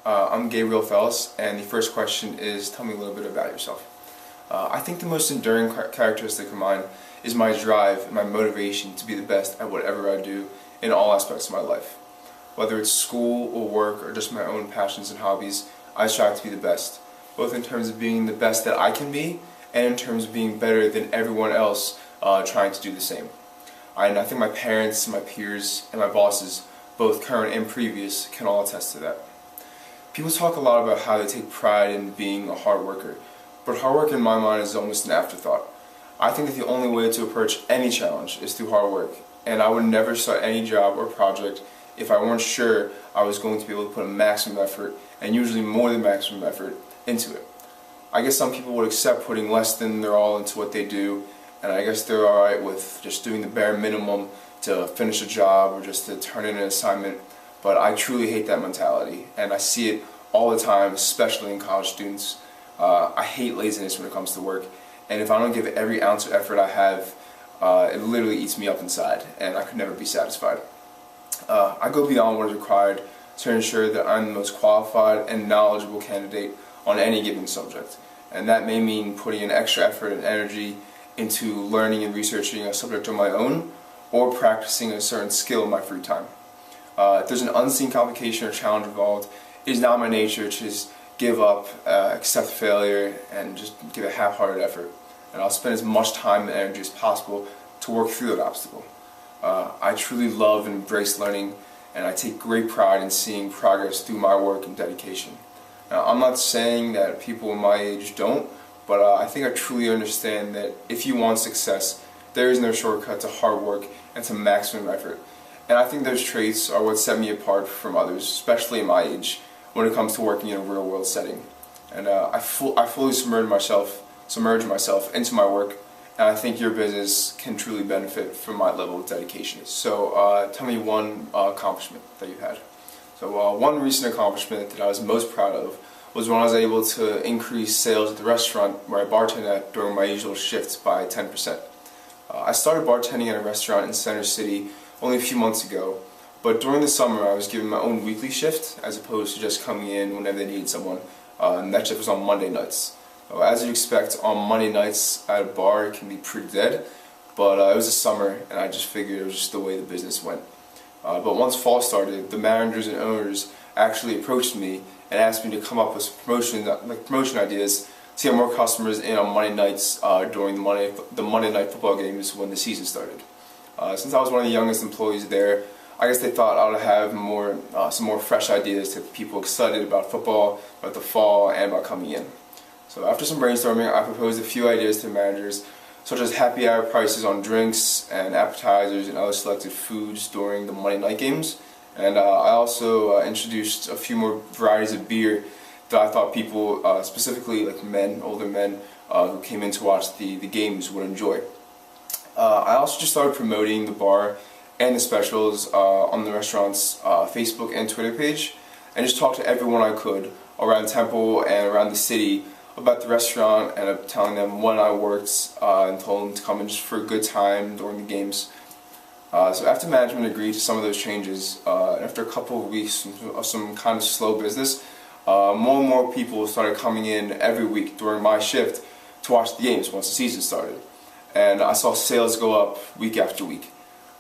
I'm Gabriel Fellus, and the first question is, tell me a little bit about yourself. I think the most enduring characteristic of mine is my drive and my motivation to be the best at whatever I do in all aspects of my life. Whether it's school or work or just my own passions and hobbies, I strive to be the best, both in terms of being the best that I can be and in terms of being better than everyone else trying to do the same. And I think my parents, my peers, and my bosses, both current and previous, can all attest to that. People talk a lot about how they take pride in being a hard worker, but hard work in my mind is almost an afterthought. I think that the only way to approach any challenge is through hard work, and I would never start any job or project if I weren't sure I was going to be able to put a maximum effort, and usually more than maximum effort, into it. I guess some people would accept putting less than their all into what they do, and I guess they're alright with just doing the bare minimum to finish a job or just to turn in an assignment, but I truly hate that mentality, and I see it all the time, especially in college students. I hate laziness when it comes to work, and if I don't give every ounce of effort I have, it literally eats me up inside, and I could never be satisfied. I go beyond what is required to ensure that I'm the most qualified and knowledgeable candidate on any given subject, and that may mean putting in extra effort and energy into learning and researching a subject of my own, or practicing a certain skill in my free time. If there's an unseen complication or challenge involved, it is not my nature to just give up, accept failure, and just give a half-hearted effort. And I'll spend as much time and energy as possible to work through that obstacle. I truly love and embrace learning, and I take great pride in seeing progress through my work and dedication. Now, I'm not saying that people my age don't, but I think I truly understand that if you want success, there is no shortcut to hard work and to maximum effort. And I think those traits are what set me apart from others, especially in my age, when it comes to working in a real-world setting. And I fully submerge myself into my work, and I think your business can truly benefit from my level of dedication. So tell me one accomplishment that you had. So one recent accomplishment that I was most proud of was when I was able to increase sales at the restaurant where I bartend at during my usual shifts by 10%. I started bartending at a restaurant in Center City only a few months ago, but during the summer I was given my own weekly shift as opposed to just coming in whenever they needed someone, and that shift was on Monday nights. As you'd expect, on Monday nights at a bar it can be pretty dead, but it was the summer and I just figured it was just the way the business went. But once fall started, the managers and owners actually approached me and asked me to come up with promotion ideas to get more customers in on Monday nights during the Monday night football games when the season started. Since I was one of the youngest employees there, I guess they thought I would have some more fresh ideas to get people excited about football, about the fall, and about coming in. So after some brainstorming, I proposed a few ideas to the managers, such as happy hour prices on drinks and appetizers and other selected foods during the Monday night games. And I also introduced a few more varieties of beer that I thought people, specifically like older men, who came in to watch the games would enjoy. I also just started promoting the bar and the specials on the restaurant's Facebook and Twitter page, and just talked to everyone I could around Temple and around the city about the restaurant, and telling them when I worked and told them to come in just for a good time during the games. So after management agreed to some of those changes, after a couple of weeks of some kind of slow business, more and more people started coming in every week during my shift to watch the games once the season started. And I saw sales go up week after week.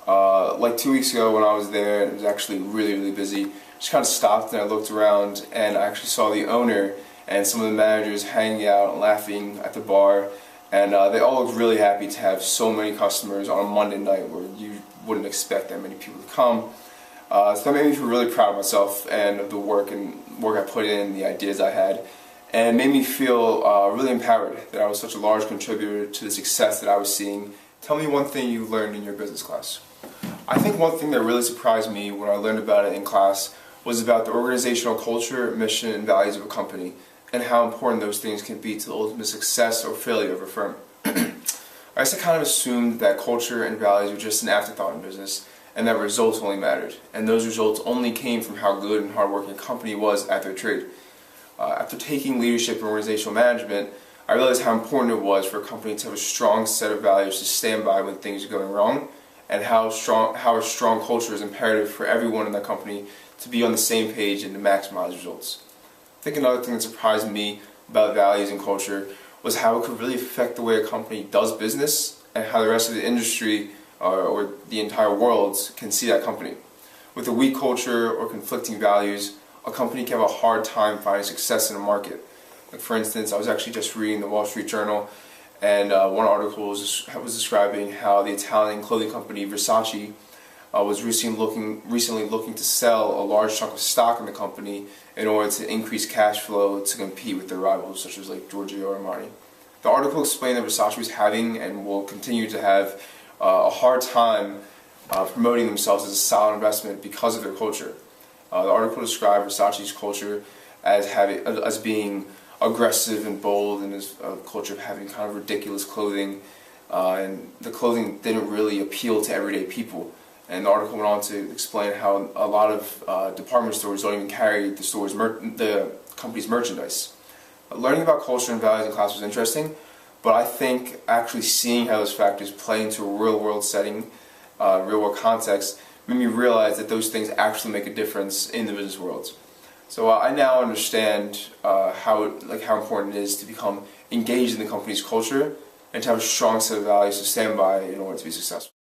Like 2 weeks ago when I was there, and it was actually really busy, just kind of stopped and I looked around and I actually saw the owner and some of the managers hanging out and laughing at the bar, and they all looked really happy to have so many customers on a Monday night where you wouldn't expect that many people to come. So that made me feel really proud of myself and of the work I put in, the ideas I had, and it made me feel really empowered that I was such a large contributor to the success that I was seeing. Tell me one thing you learned in your business class. I think one thing that really surprised me when I learned about it in class was about the organizational culture, mission, and values of a company, and how important those things can be to the ultimate success or failure of a firm. I guess I kind of assumed that culture and values were just an afterthought in business, and that results only mattered, and those results only came from how good and hardworking a company was at their trade. After taking leadership and organizational management, I realized how important it was for a company to have a strong set of values to stand by when things are going wrong, and how a strong culture is imperative for everyone in that company to be on the same page and to maximize results. I think another thing that surprised me about values and culture was how it could really affect the way a company does business and how the rest of the industry or the entire world can see that company. With a weak culture or conflicting values, a company can have a hard time finding success in a market. Like for instance, I was actually just reading the Wall Street Journal, and one article was describing how the Italian clothing company Versace was recently looking to sell a large chunk of stock in the company in order to increase cash flow to compete with their rivals such as like Giorgio Armani. The article explained that Versace was having and will continue to have a hard time promoting themselves as a solid investment because of their culture. The article described Versace's culture as being aggressive and bold, and as a culture of having kind of ridiculous clothing, and the clothing didn't really appeal to everyday people. And the article went on to explain how a lot of department stores don't even carry the company's merchandise. Learning about culture and values in class was interesting, but I think actually seeing how those factors play into a real-world setting, real-world context, made me realize that those things actually make a difference in the business world. So I now understand how important it is to become engaged in the company's culture and to have a strong set of values to stand by in order to be successful.